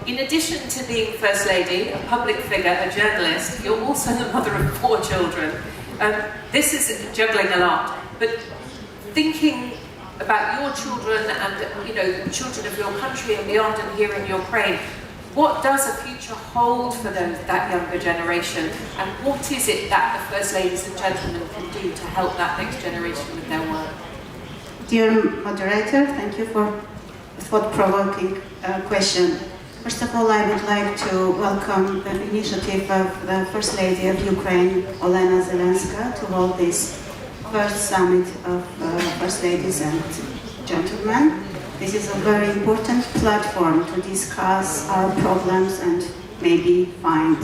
In addition to being First Lady, a public figure, a journalist, you're also the mother of 4 children. This is juggling a lot, but thinking about your children and the children of your country and beyond and here in Ukraine, what does a future hold for that younger generation, and what is it that the First Ladies and Gentlemen can do to help that next generation with their work? Dear moderator, thank you for a thought-provoking question. First of all, I would like to welcome the initiative of the First Lady of Ukraine, Olena Zelenska, to hold this first summit of First Ladies and Gentlemen. This is a very important platform to discuss our problems and maybe find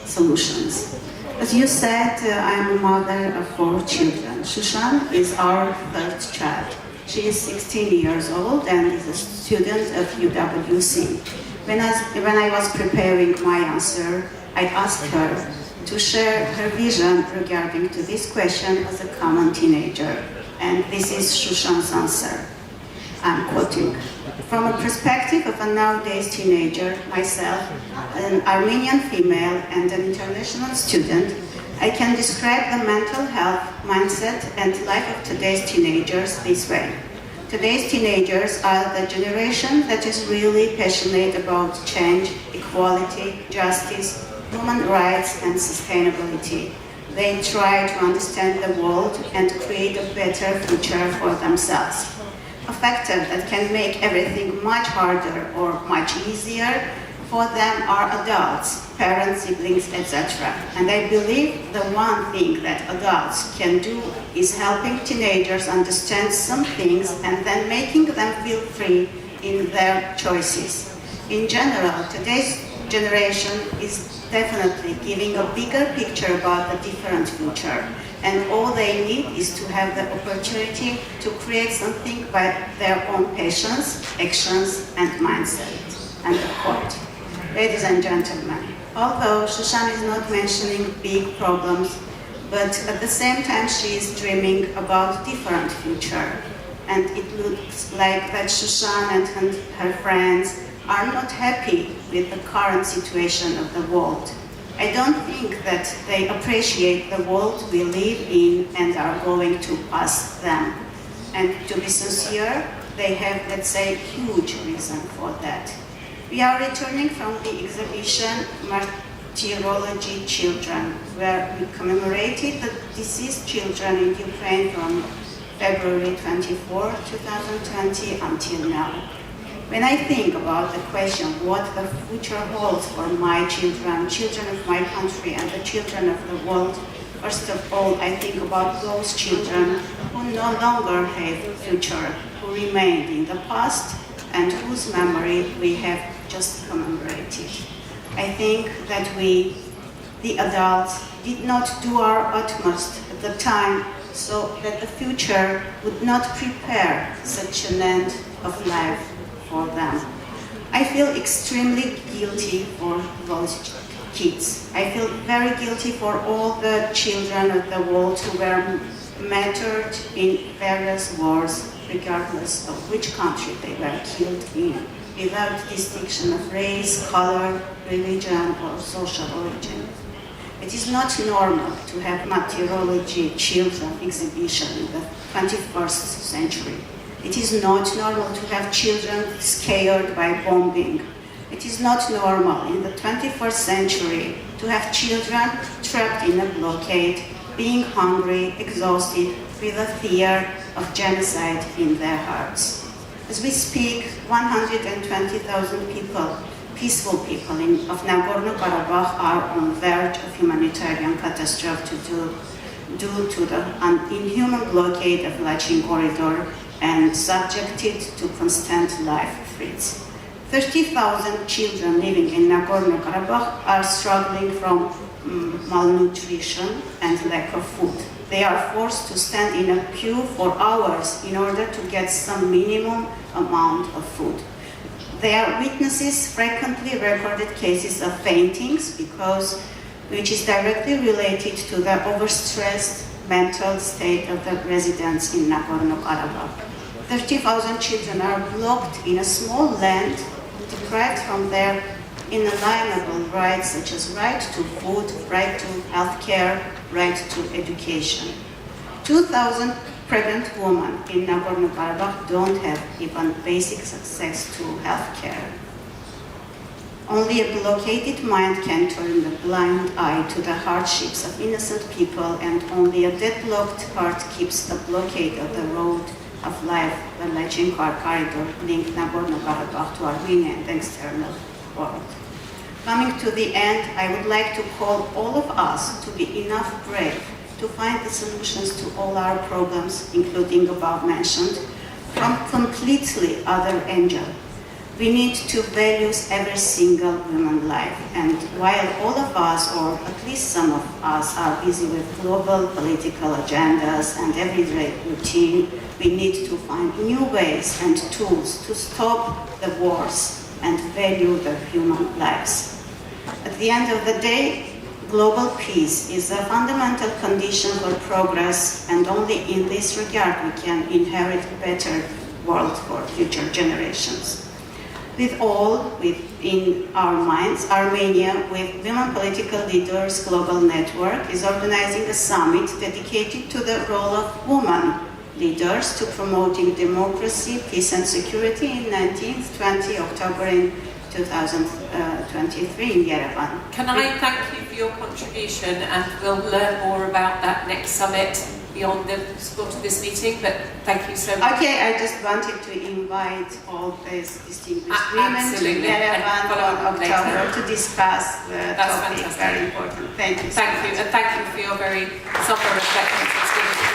solutions. As you said, I am a mother of 4 children. Shushan is our 3rd child. She is 16 years old and is a student of UWC. When I was preparing my answer, I asked her to share her vision regarding to this question as a common teenager. And this is Shushan's answer. I'm quoting. From a perspective of a nowadays teenager, myself, an Armenian female and an international student, I can describe the mental health, mindset, and life of today's teenagers this way. Today's teenagers are the generation that is really passionate about change, equality, justice, human rights, and sustainability. They try to understand the world and create a better future for themselves. A factor that can make everything much harder or much easier for them are adults, parents, siblings, etc. And I believe the one thing that adults can do is helping teenagers understand some things and then making them feel free in their choices. In general, today's generation is definitely giving a bigger picture about the different future. And all they need is to have the opportunity to create something by their own passions, actions, and mindset. End of quote. Ladies and gentlemen, although Shushan is not mentioning big problems, but at the same time she is dreaming about different future. And it looks like that Shushan and her friends are not happy with the current situation of the world. I don't think that they appreciate the world we live in and are going to pass them. And to be sincere, they have, let's say, huge reason for that. We are returning from the exhibition Martyrology Children, where we commemorated the deceased children in Ukraine from February 24, 2020 until now. When I think about the question what the future holds for my children, children of my country, and the children of the world, first of all, I think about those children who no longer have a future, who remained in the past, and whose memory we have just commemorated. I think that we, the adults, did not do our utmost at the time so that the future would not prepare such an end of life for them. I feel extremely guilty for those kids. I feel very guilty for all the children of the world who were martyred in various wars, regardless of which country they were killed in, without distinction of race, color, religion, or social origin. It is not normal to have martyrology children exhibition in the 21st century. It is not normal to have children scared by bombing. It is not normal in the 21st century to have children trapped in a blockade, being hungry, exhausted, with a fear of genocide in their hearts. As we speak, 120,000 people, peaceful people of Nagorno-Karabakh are on the verge of humanitarian catastrophe due to the inhuman blockade of Lachin corridor and subjected to constant life threats. 30,000 children living in Nagorno-Karabakh are struggling from malnutrition and lack of food. They are forced to stand in a queue for hours in order to get some minimum amount of food. They are witnesses frequently recorded cases of faintings which is directly related to the overstressed mental state of the residents in Nagorno-Karabakh. 30,000 children are blocked in a small land, deprived from their inalienable rights such as right to food, right to health care, right to education. 2,000 pregnant women in Nagorno-Karabakh don't have even basic access to health care. Only a blockaded mind can turn the blind eye to the hardships of innocent people, and only a deadlocked heart keeps the blockade of the road of life, the Lachin-Kar corridor, link Nagorno-Karabakh to Armenia and the external world. Coming to the end, I would like to call all of us to be enough brave to find the solutions to all our problems, including above mentioned, from completely other angle. We need to value every single human life, and while all of us, or at least some of us, are busy with global political agendas and everyday routine, we need to find new ways and tools to stop the wars and value the human lives. At the end of the day, global peace is a fundamental condition for progress, and only in this regard we can inherit a better world for future generations. With all within our minds, Armenia, with Women Political Leaders Global Network, is organizing a summit dedicated to the role of women leaders to promoting democracy, peace and security in 19th-20 October in 2023 in Yerevan. Can I thank you for your contribution, and we'll learn more about that next summit beyond the scope of this meeting, but thank you so much. Okay, I just wanted to invite all these distinguished women to Yerevan on October to discuss the topic. Fantastic. Very important. Thank you so much. Thank you, and thank you for your very somber reflections.